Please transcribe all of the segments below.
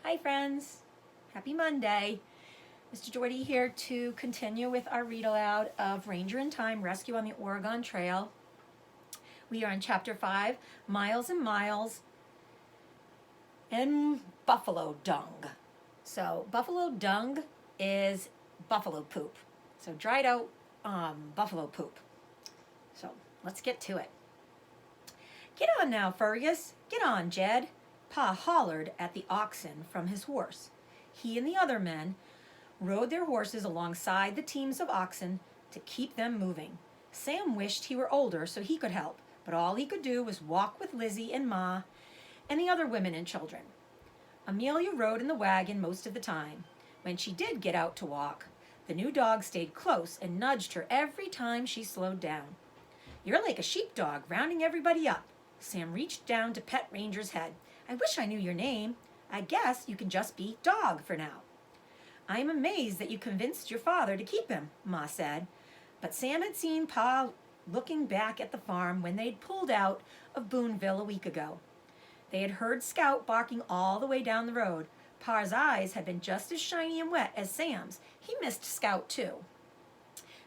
Hi friends, happy Monday. Mr. DeJordy here to continue with our read aloud of Ranger in Time Rescue on the Oregon Trail. We are in chapter 5, Miles and Miles and Buffalo Dung. So buffalo dung is buffalo poop. So dried out buffalo poop. So let's get to it. Get on now, Fergus. Get on, Jed. Pa hollered at the oxen from his horse. He and the other men rode their horses alongside the teams of oxen to keep them moving. Sam wished he were older so he could help, but all he could do was walk with Lizzie and Ma and the other women and children. Amelia rode in the wagon most of the time. When she did get out to walk, the new dog stayed close and nudged her every time she slowed down. You're like a sheepdog, rounding everybody up. Sam reached down to pet Ranger's head. I wish I knew your name. I guess you can just be Dog for now. I am amazed that you convinced your father to keep him, Ma said. But Sam had seen Pa looking back at the farm when they'd pulled out of Boonville a week ago. They had heard Scout barking all the way down the road. Pa's eyes had been just as shiny and wet as Sam's. He missed Scout too.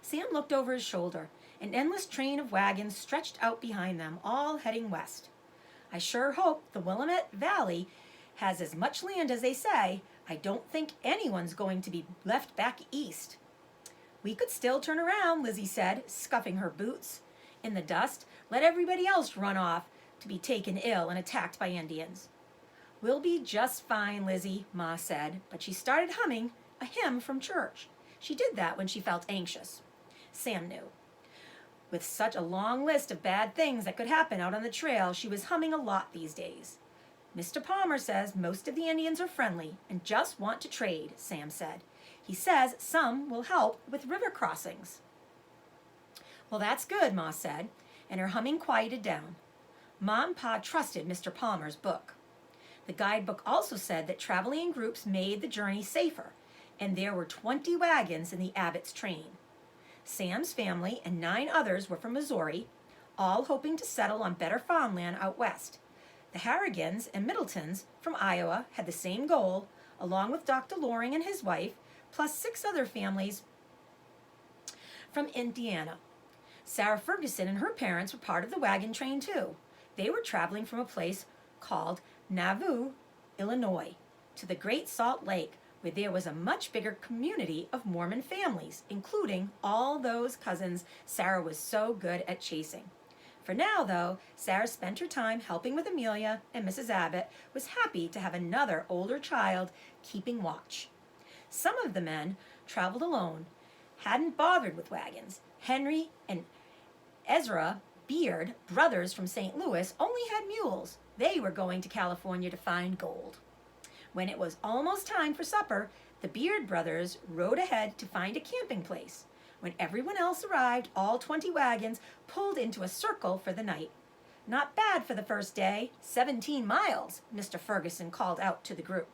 Sam looked over his shoulder. An endless train of wagons stretched out behind them, all heading west. I sure hope the Willamette Valley has as much land as they say. I don't think anyone's going to be left back east. We could still turn around, Lizzie said, scuffing her boots in the dust. Let everybody else run off to be taken ill and attacked by Indians. We'll be just fine, Lizzie, Ma said, but she started humming a hymn from church. She did that when she felt anxious. Sam knew. With such a long list of bad things that could happen out on the trail, she was humming a lot these days. Mr. Palmer says most of the Indians are friendly and just want to trade, Sam said. He says some will help with river crossings. Well, that's good, Ma said, and her humming quieted down. Ma and Pa trusted Mr. Palmer's book. The guidebook also said that traveling in groups made the journey safer, and there were 20 wagons in the Abbott's train. Sam's family and 9 others were from Missouri, all hoping to settle on better farmland out west. The Harrigans and Middletons from Iowa had the same goal, along with Dr. Loring and his wife, plus 6 other families from Indiana. Sarah Ferguson and her parents were part of the wagon train too. They were traveling from a place called Nauvoo, Illinois, to the Great Salt Lake, where there was a much bigger community of Mormon families, including all those cousins Sarah was so good at chasing. For now, though, Sarah spent her time helping with Amelia, and Mrs. Abbott was happy to have another older child keeping watch. Some of the men traveled alone, hadn't bothered with wagons. Henry and Ezra Beard, brothers from St. Louis, only had mules. They were going to California to find gold. When it was almost time for supper, the Beard brothers rode ahead to find a camping place. When everyone else arrived, all 20 wagons pulled into a circle for the night. Not bad for the first day. 17 miles, Mr. Ferguson called out to the group.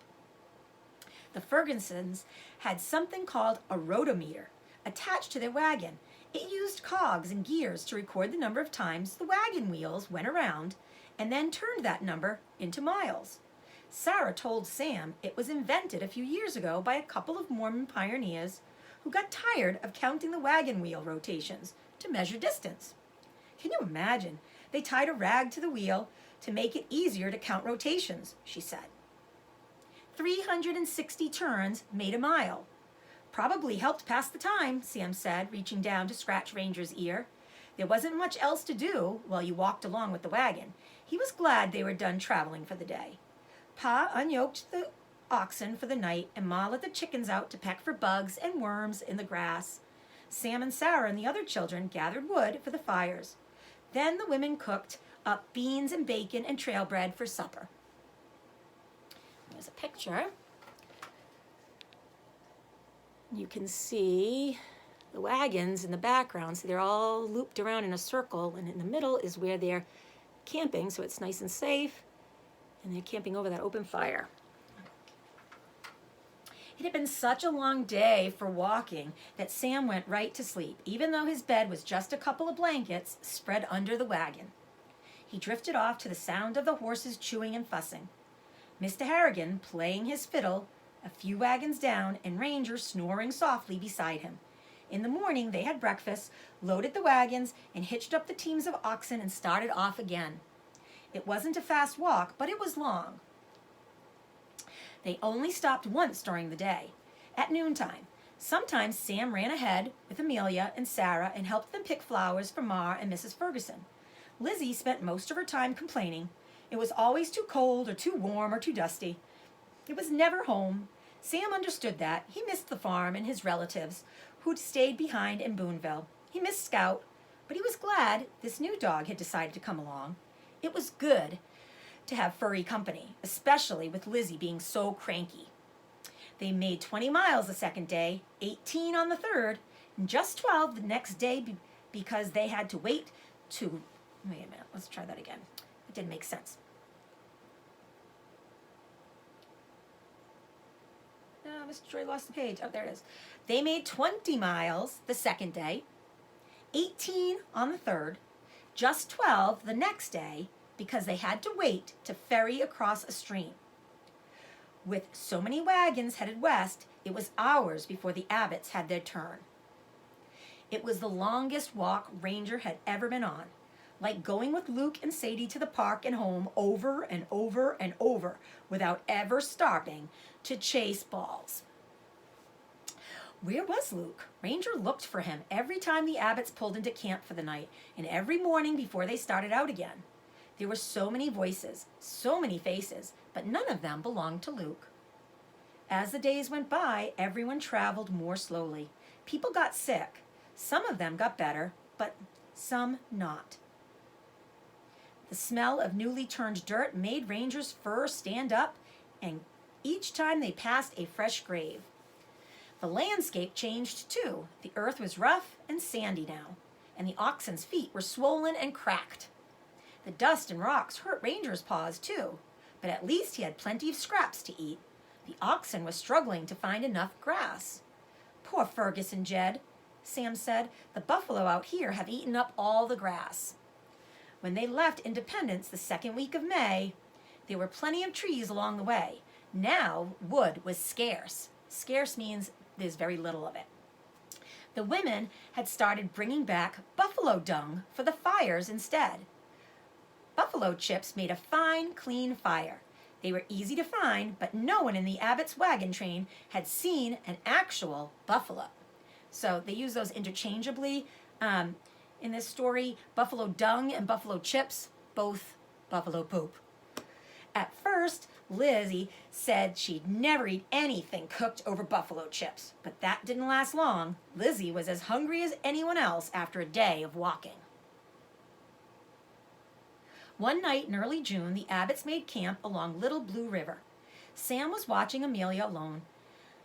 The Fergusons had something called a rotometer attached to their wagon. It used cogs and gears to record the number of times the wagon wheels went around and then turned that number into miles. Sarah told Sam it was invented a few years ago by a couple of Mormon pioneers who got tired of counting the wagon wheel rotations to measure distance. Can you imagine? They tied a rag to the wheel to make it easier to count rotations, she said. 360 turns made a mile. Probably helped pass the time, Sam said, reaching down to scratch Ranger's ear. There wasn't much else to do while you walked along with the wagon. He was glad they were done traveling for the day. Pa unyoked the oxen for the night, and Ma let the chickens out to peck for bugs and worms in the grass. Sam and Sarah and the other children gathered wood for the fires. Then the women cooked up beans and bacon and trail bread for supper. There's a picture. You can see the wagons in the background. So they're all looped around in a circle, and in the middle is where they're camping, so it's nice and safe. And they're camping over that open fire. It had been such a long day for walking that Sam went right to sleep, even though his bed was just a couple of blankets spread under the wagon. He drifted off to the sound of the horses chewing and fussing. Mr. Harrigan playing his fiddle, a few wagons down, and Ranger snoring softly beside him. In the morning, they had breakfast, loaded the wagons, and hitched up the teams of oxen and started off again. It wasn't a fast walk, but it was long. They only stopped once during the day, at noontime. Sometimes Sam ran ahead with Amelia and Sarah and helped them pick flowers for Ma and Mrs. Ferguson. Lizzie spent most of her time complaining. It was always too cold or too warm or too dusty. It was never home. Sam understood that. He missed the farm and his relatives, who'd stayed behind in Boonville. He missed Scout, but he was glad this new dog had decided to come along. It was good to have furry company, especially with Lizzie being so cranky. They made 20 miles the second day, 18 on the third, and just 12 the next day because they had to wait to... Wait a minute, let's try that again. It didn't make sense. Mr. Joy lost the page. Oh, there it is. They made 20 miles the second day, 18 on the third, just 12 the next day because they had to wait to ferry across a stream. With so many wagons headed west, it was hours before the Abbotts had their turn. It was the longest walk Ranger had ever been on, like going with Luke and Sadie to the park and home over and over and over without ever stopping to chase balls. Where was Luke? Ranger looked for him every time the Abbotts pulled into camp for the night and every morning before they started out again. There were so many voices, so many faces, but none of them belonged to Luke. As the days went by, everyone traveled more slowly. People got sick. Some of them got better, but some not. The smell of newly turned dirt made Ranger's fur stand up, and each time they passed a fresh grave. The landscape changed too. The earth was rough and sandy now, and the oxen's feet were swollen and cracked. The dust and rocks hurt Ranger's paws too, but at least he had plenty of scraps to eat. The oxen was struggling to find enough grass. Poor Fergus and Jed, Sam said. The buffalo out here have eaten up all the grass. When they left Independence the second week of May, there were plenty of trees along the way. Now wood was scarce. Scarce means there's very little of it. The women had started bringing back buffalo dung for the fires instead. Buffalo chips made a fine, clean fire. They were easy to find, but no one in the Abbotts wagon train had seen an actual buffalo. So they use those interchangeably. In this story, buffalo dung and buffalo chips, both buffalo poop. At first, Lizzie said she'd never eat anything cooked over buffalo chips, but that didn't last long. Lizzie was as hungry as anyone else after a day of walking. One night in early June, the Abbotts made camp along Little Blue River. Sam was watching Amelia alone.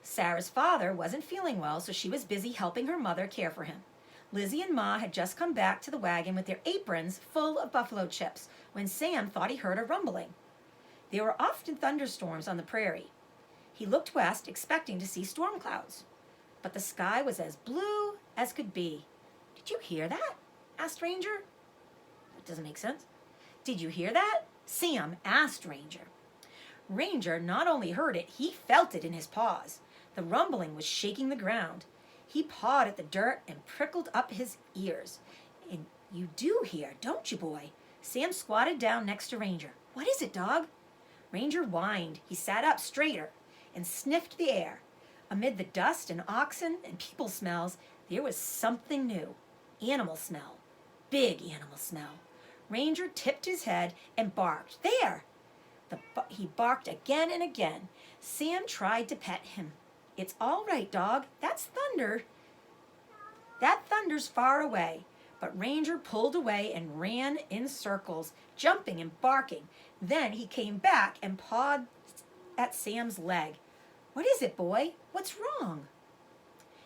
Sarah's father wasn't feeling well, so she was busy helping her mother care for him. Lizzie and Ma had just come back to the wagon with their aprons full of buffalo chips when Sam thought he heard a rumbling. There were often thunderstorms on the prairie. He looked west, expecting to see storm clouds, but the sky was as blue as could be. "Did you hear that?" asked Ranger. That doesn't make sense. "Did you hear that?" Sam asked Ranger. Ranger not only heard it, he felt it in his paws. The rumbling was shaking the ground. He pawed at the dirt and prickled up his ears. "And you do hear, don't you, boy?" Sam squatted down next to Ranger. "What is it, dog?" Ranger whined. He sat up straighter and sniffed the air. Amid the dust and oxen and people smells, there was something new. Animal smell. Big animal smell. Ranger tipped his head and barked. "There!" He barked again and again. Sam tried to pet him. "It's all right, dog. That's thunder." "That thunder's far away." But Ranger pulled away and ran in circles, jumping and barking. Then he came back and pawed at Sam's leg. "What is it, boy? What's wrong?"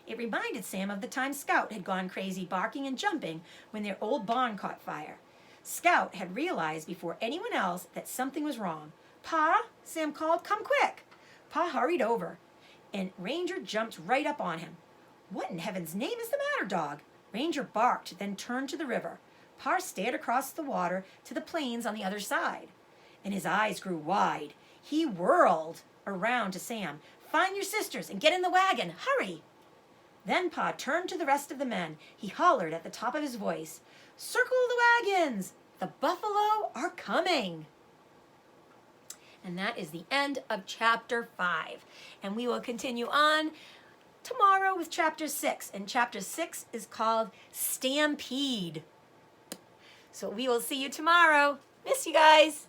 It reminded Sam of the time Scout had gone crazy barking and jumping when their old barn caught fire. Scout had realized before anyone else that something was wrong. "Pa," Sam called, "come quick." Pa hurried over, and Ranger jumped right up on him. "What in heaven's name is the matter, dog?" Ranger barked, then turned to the river. Pa stared across the water to the plains on the other side, and his eyes grew wide. He whirled around to Sam. "Find your sisters and get in the wagon. Hurry!" Then Pa turned to the rest of the men. He hollered at the top of his voice, "Circle the wagons! The buffalo are coming!" And that is the end of chapter 5. And we will continue on tomorrow with chapter 6. And chapter 6 is called Stampede. So we will see you tomorrow. Miss you guys.